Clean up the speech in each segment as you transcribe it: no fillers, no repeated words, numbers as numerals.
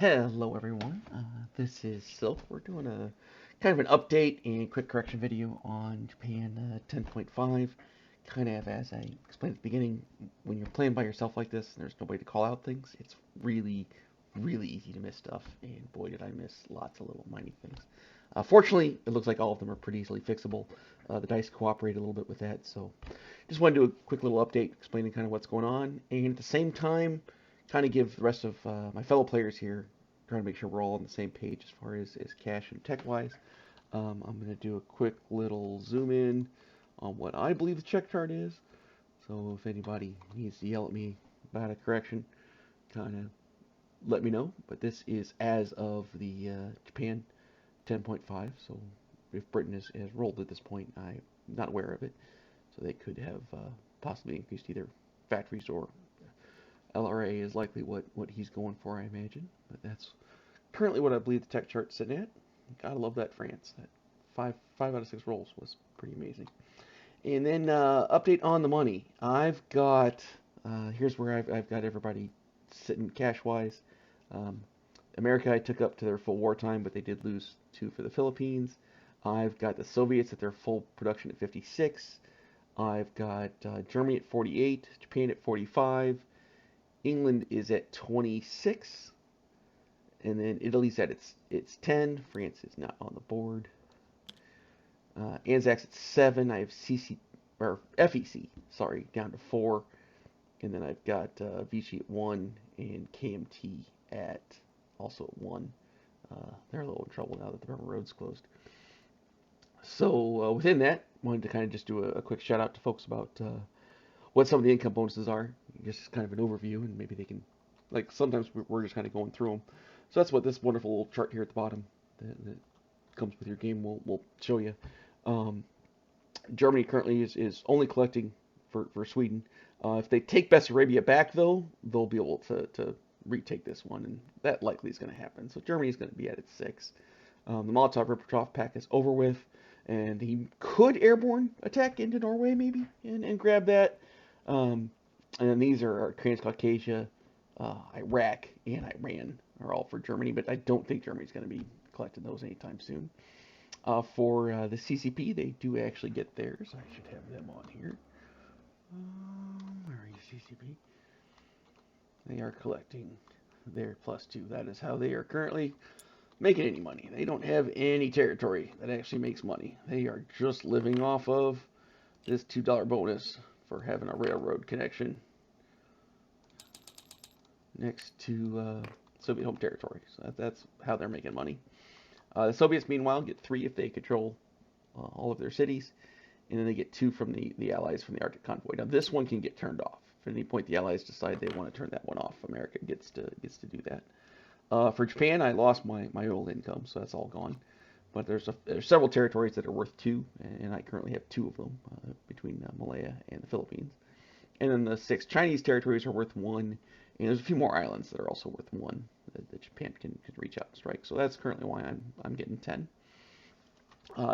Hello everyone, this is Silk. We're doing a kind of an update and quick correction video on Japan 10.5. Kind of as I explained at the beginning, when you're playing by yourself like this and there's nobody to call out things, it's really, really easy to miss stuff, and boy did I miss lots of little minor things. Fortunately, it looks like all of them are pretty easily fixable. The dice cooperate a little bit with that, so just want to do a quick little update explaining kind of what's going on, and at the same time, kind of give the rest of my fellow players here, trying to make sure we're all on the same page as far as cash and tech-wise. I'm going to do a quick little zoom in on what I believe the check chart is. So if anybody needs to yell at me about a correction, kind of let me know. But this is as of the Japan 10.5. So if Britain has rolled at this point, I'm not aware of it. So they could have possibly increased either factories or LRA is likely what he's going for, I imagine. But that's currently what I believe the tech chart's sitting at. Gotta love that France. That five out of 6 rolls was pretty amazing. And then update on the money. I've got here's where I've got everybody sitting cash wise. America I took up to their full wartime, but they did lose 2 for the Philippines. I've got the Soviets at their full production at 56. I've got Germany at 48, Japan at 45. England is at 26, and then Italy's at its 10. France is not on the board. Anzac's at 7. I have FEC, sorry, down to 4, and then I've got Vichy at 1 and KMT at also at 1. They're a little in trouble now that the Burma Road's closed. So within that, I wanted to kind of just do a quick shout out to folks about what some of the income bonuses are, just kind of an overview, and maybe they can, like, sometimes we're just kind of going through them. So that's what this wonderful little chart here at the bottom that comes with your game will show you. Germany currently is only collecting for Sweden. If they take Bessarabia back, though, they'll be able to retake this one, and that likely is going to happen. So Germany is going to be at its 6. The Molotov-Ribbentrop pact is over with, and he could airborne attack into Norway maybe and grab that. And then these are Transcaucasia, Iraq, and Iran are all for Germany, but I don't think Germany's going to be collecting those anytime soon. For the CCP, they do actually get theirs. I should have them on here. Where are you, CCP? They are collecting their +2. That is how they are currently making any money. They don't have any territory that actually makes money. They are just living off of this $2 bonus for having a railroad connection next to Soviet home territory. So that's how they're making money. The Soviets, meanwhile, get 3 if they control all of their cities, and then they get 2 from the Allies from the Arctic Convoy. Now this one can get turned off. If at any point the Allies decide they want to turn that one off, America gets to do that. For Japan, I lost my oil income, so that's all gone. But there's several territories that are worth 2, and I currently have 2 of them between Malaya and the Philippines. And then the 6 Chinese territories are worth 1, and there's a few more islands that are also worth 1 that Japan can reach out and strike. So that's currently why I'm getting 10.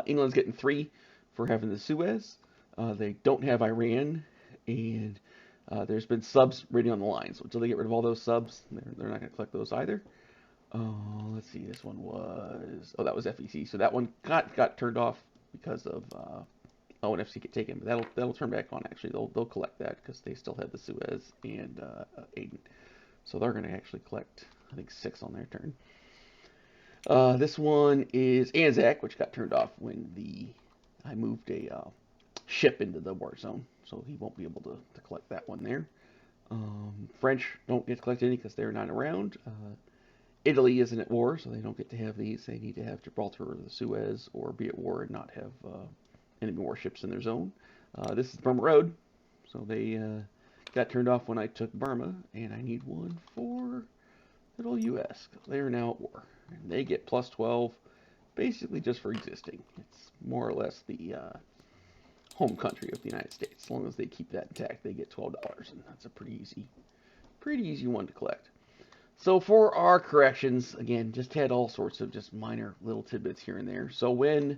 England's getting 3 for having the Suez. They don't have Iran, and there's been subs ready on the line. So until they get rid of all those subs, they're not going to collect those either. Let's see, this one was, that was FEC. So that one got turned off because of and FC get taken. But that'll turn back on. Actually, they'll collect that because they still have the Suez and Aden. So they're going to actually collect, I think, 6 on their turn. This one is Anzac, which got turned off when I moved a ship into the war zone, so he won't be able to collect that one there. French don't get to collect any because they're not around. Italy isn't at war, so they don't get to have these. They need to have Gibraltar or the Suez or be at war and not have enemy warships in their zone. This is the Burma Road, so they got turned off when I took Burma, and I need one for little U.S. They are now at war, and they get +12, basically just for existing. It's more or less the home country of the United States. As long as they keep that intact, they get $12, and that's a pretty easy one to collect. So for our corrections, again, just had all sorts of just minor little tidbits here and there. So when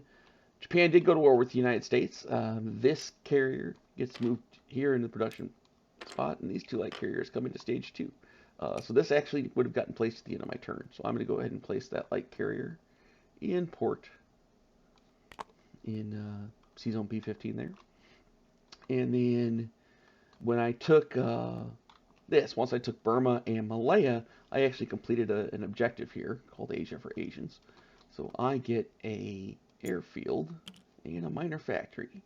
Japan did go to war with the United States, this carrier gets moved here in the production spot, and these 2 light carriers come into stage 2. So this actually would have gotten placed at the end of my turn. So I'm going to go ahead and place that light carrier in port in C zone B15 there. And then when I took once I took Burma and Malaya, I actually completed an objective here called Asia for Asians. So I get a airfield and a minor factory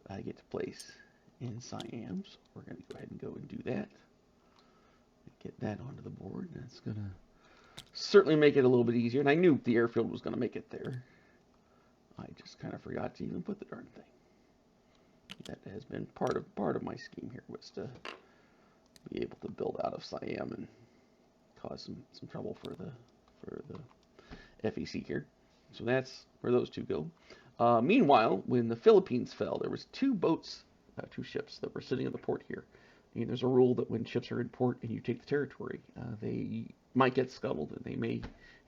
that I get to place in Siam. So we're going to go ahead and go and do that. Get that onto the board. That's going to certainly make it a little bit easier. And I knew the airfield was going to make it there. I just kind of forgot to even put the darn thing. That has been part of my scheme here, was to be able to build out of Siam and cause some trouble for the FEC here. So that's where those two go. Meanwhile, when the Philippines fell, there was two ships that were sitting in the port here. And there's a rule that when ships are in port and you take the territory, they might get scuttled and they may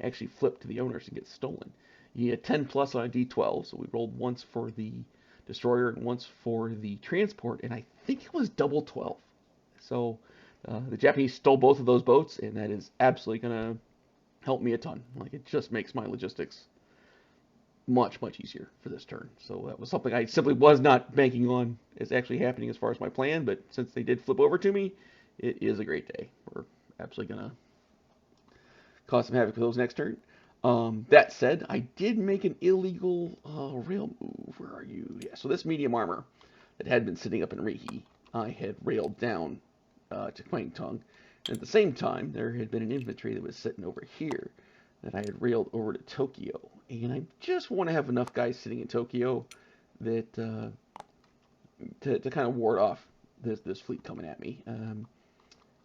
actually flip to the owners and get stolen. You get 10 plus on a D12, so we rolled once for the destroyer and once for the transport, and I think it was double 12. So the Japanese stole both of those boats, and that is absolutely going to help me a ton. Like, it just makes my logistics much easier for this turn. So that was something I simply was not banking on as actually happening as far as my plan, but since they did flip over to me, it is a great day. We're absolutely going to cause some havoc with those next turn. That said, I did make an illegal rail move. Where are you? Yeah, so this medium armor that had been sitting up in Rihi, I had railed down to Kwangtung. And at the same time, there had been an infantry that was sitting over here that I had railed over to Tokyo. And I just want to have enough guys sitting in Tokyo that to kind of ward off this fleet coming at me.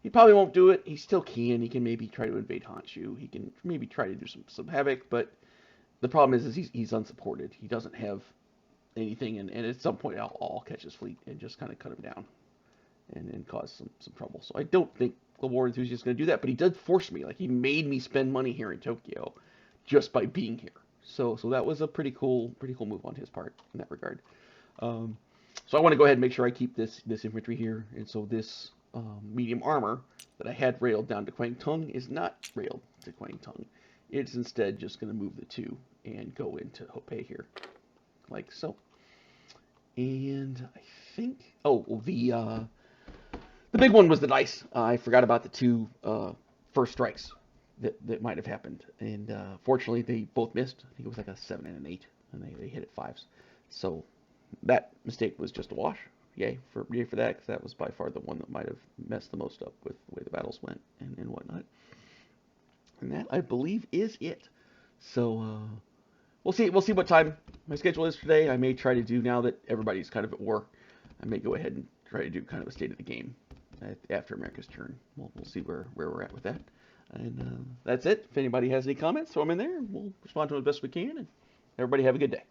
He probably won't do it. He still can. He can maybe try to invade Honshu. He can maybe try to do some havoc, but the problem is he's unsupported. He doesn't have anything, and at some point I'll catch his fleet and just kind of cut him down and cause some trouble. So I don't think the War Enthusiast is going to do that, but he did force me. Like, he made me spend money here in Tokyo just by being here. So that was a pretty cool move on his part in that regard. So I want to go ahead and make sure I keep this infantry here, and so this medium armor that I had railed down to Kwangtung is not railed to Kwangtung. It's instead just going to move the two and go into Hopei here, like so. And I think, the big one was the dice. I forgot about the two first strikes that might have happened, and fortunately they both missed. I think it was like a 7 and an 8, and they hit at 5s. So that mistake was just a wash. Yay for that, because that was by far the one that might have messed the most up with the way the battles went and whatnot. And that, I believe, is it. So we'll see what time my schedule is today. I may try to do, now that everybody's kind of at war, I may go ahead and try to do kind of a state of the game after America's turn. We'll see where we're at with that. And that's it. If anybody has any comments, throw them in there, and we'll respond to them as best we can. And everybody have a good day.